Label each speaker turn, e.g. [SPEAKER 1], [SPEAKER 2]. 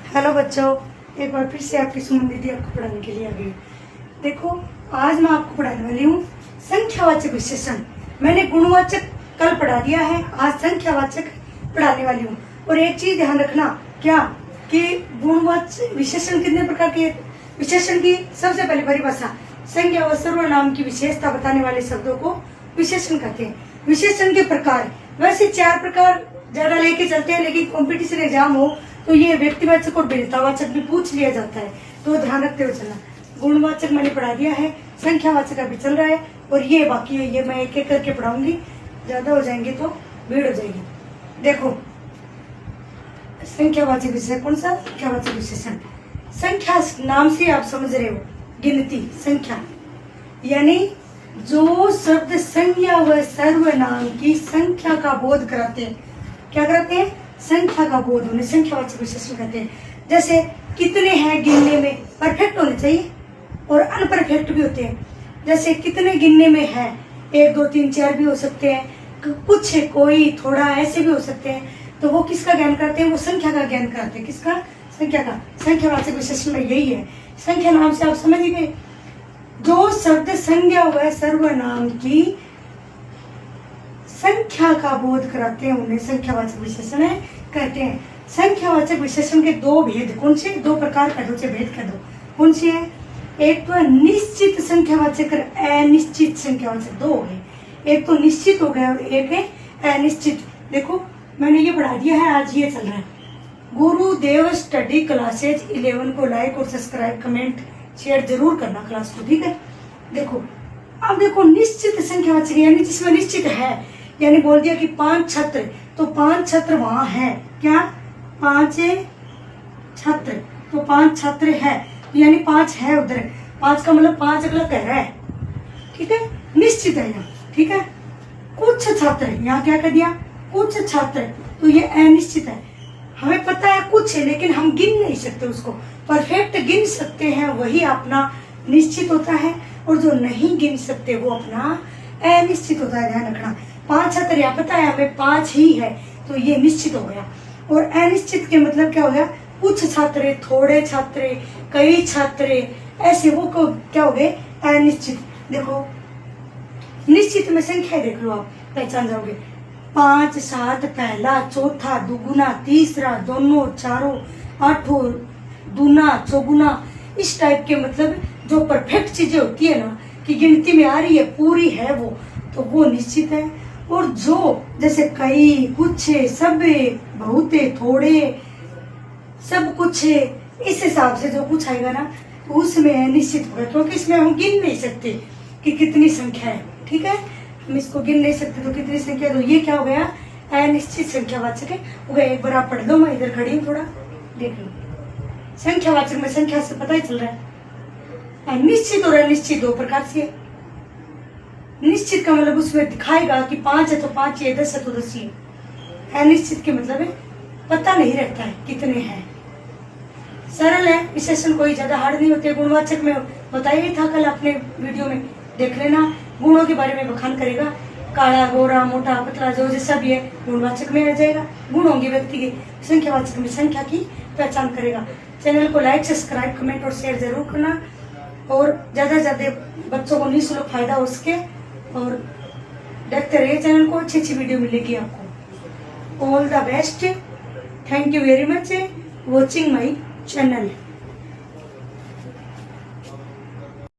[SPEAKER 1] Hello बच्चों, एक बार फिर से आपकी सुमन दीदी आपको पढ़ाने के लिए आ गई। देखो, आज मैं आपको पढ़ाने वाली हूँ संख्यावाचक विशेषण। मैंने गुणवाचक कल पढ़ा दिया है, आज संख्यावाचक पढ़ाने वाली हूँ। और एक चीज ध्यान रखना, क्या कि गुणवाचक विशेषण कितने प्रकार के। विशेषण की सबसे पहली परिभाषा, संज्ञा व सर्वनाम की विशेषता बताने वाले शब्दों को विशेषण कहते हैं। विशेषण के प्रकार वैसे 4 प्रकार ज्यादा लेके चलते हैं, लेकिन कॉम्पिटिशन एग्जाम हो तो ये व्यक्तिवाचक और भिन्नतावाचक भी पूछ लिया जाता है, तो ध्यान रखते हुए चलना। गुणवाचक मैंने पढ़ा दिया है, संख्यावाचक अभी चल रहा है और ये बाकी है, ये मैं एक एक करके पढ़ाऊंगी। ज्यादा हो जाएंगे तो भीड़ हो जाएगी। देखो, संख्यावाचक विशेषण कौन सा? संख्यावाचक विशेषण। संख्या नाम से आप समझ रहे हो, गिनती, संख्या, यानी जो शब्द संज्ञा व सर्वनाम की संख्या का बोध कराते हैं। क्या कराते हैं? संख्या का बोध, उन्हें संख्यावाचक विशेषण कहते हैं। जैसे कितने हैं गिनने में परफेक्ट होने चाहिए और अनपरफेक्ट भी होते हैं। जैसे कितने गिनने में है 1 2 3 4 भी हो सकते हैं, कुछ कोई थोड़ा ऐसे भी हो सकते हैं। तो वो किसका ज्ञान करते हैं? वो संख्या का ज्ञान करते हैं। किसका? संख्या का। संख्यावाचक विशेषण में यही है। संख्या नाम से आप समझ गए, जो शब्द संज्ञा व सर्वनाम की संख्या का बोध कराते हैं उन्हें संख्यावाचक विशेषण कहते हैं। संख्यावाचक विशेषण के 2 भेद, कौन से 2 प्रकार का भेद कह दो, कौन से है? एक तो निश्चित संख्यावाचक और अनिश्चित संख्यावाचक, 2 हो गए। एक तो निश्चित हो गया और एक है अनिश्चित। देखो, मैंने ये पढ़ा दिया है, आज ये चल रहा है। गुरुदेव स्टडी क्लासेज 11 को लाइक और सब्सक्राइब, कमेंट, शेयर जरूर करना क्लास को, ठीक है। देखो, अब देखो, निश्चित संख्यावाचक यानी जिसमें निश्चित है, यानी बोल दिया कि 5 छात्र, तो 5 छात्र वहां है। क्या? 5 छात्र, तो 5 छात्र है, यानी 5 है उधर। 5 का मतलब 5 अगला कह रहा है, ठीक है, निश्चित है यहाँ, ठीक है। कुछ छात्र, यहाँ क्या कर दिया? कुछ छात्र, तो ये अनिश्चित है। हमें पता है कुछ है, लेकिन हम गिन नहीं सकते उसको। परफेक्ट गिन सकते हैं वही अपना निश्चित होता है, और जो नहीं गिन सकते वो अपना अनिश्चित होता है। ध्यान रखना, 5 छात्र, यहाँ पता है हमें 5 ही है, तो ये निश्चित हो गया। और अनिश्चित के मतलब क्या हो गया? कुछ छात्र, थोड़े छात्र, कई छात्र, ऐसे वो को क्या हो गए? अनिश्चित। देखो, निश्चित में संख्या देख लो, आप पहचान जाओगे। 5 7 पहला, चौथा, दुगुना, तीसरा, दोनों, चारों, आठों, दूना, चौगुना, इस टाइप के मतलब जो परफेक्ट चीजें होती है ना, कि गिनती में आ रही है, पूरी है वो, तो वो निश्चित है। और जो जैसे कई, कुछ, सब, बहुत, थोड़े, सब कुछ, इस हिसाब से जो कुछ आएगा ना, तो उसमें निश्चित होगा, क्योंकि इसमें हम गिन नहीं सकते कि कितनी संख्या है, ठीक है। हम इसको गिन नहीं सकते तो कितनी संख्या, तो ये क्या हो गया? अनिश्चित संख्यावाचक है। हो गया। एक बार आप पढ़ लो, मैं इधर खड़ी हूँ, थोड़ा देख लो। संख्यावाचक में संख्या से पता ही चल रहा है। निश्चित और अनिश्चित 2 प्रकार से। निश्चित का मतलब उसमें दिखाएगा कि 5 है तो 5 ही है, 10 है तो 10 ही है। अनिश्चित के मतलब है पता नहीं रहता है कितने हैं। सरल है, विशेषण कोई ज्यादा हार्ड नहीं होते। गुणवाचक में बताया ही था कल आपने वीडियो में, देख लेना। गुणों के बारे में बखान करेगा, काला, गोरा, मोटा, पतला, जो जैसा भी है गुणवाचक में आ जाएगा। गुण होंगे व्यक्ति के। संख्यावाचक में संख्या की पहचान करेगा। चैनल को लाइक, सब्सक्राइब, कमेंट और शेयर जरूर करना, और ज्यादा से ज्यादा बच्चों को निःशुल्क फायदा हो सके। और देखते रहिए चैनल को, अच्छी अच्छी वीडियो मिलेगी आपको। All the best, thank you very much watching my channel.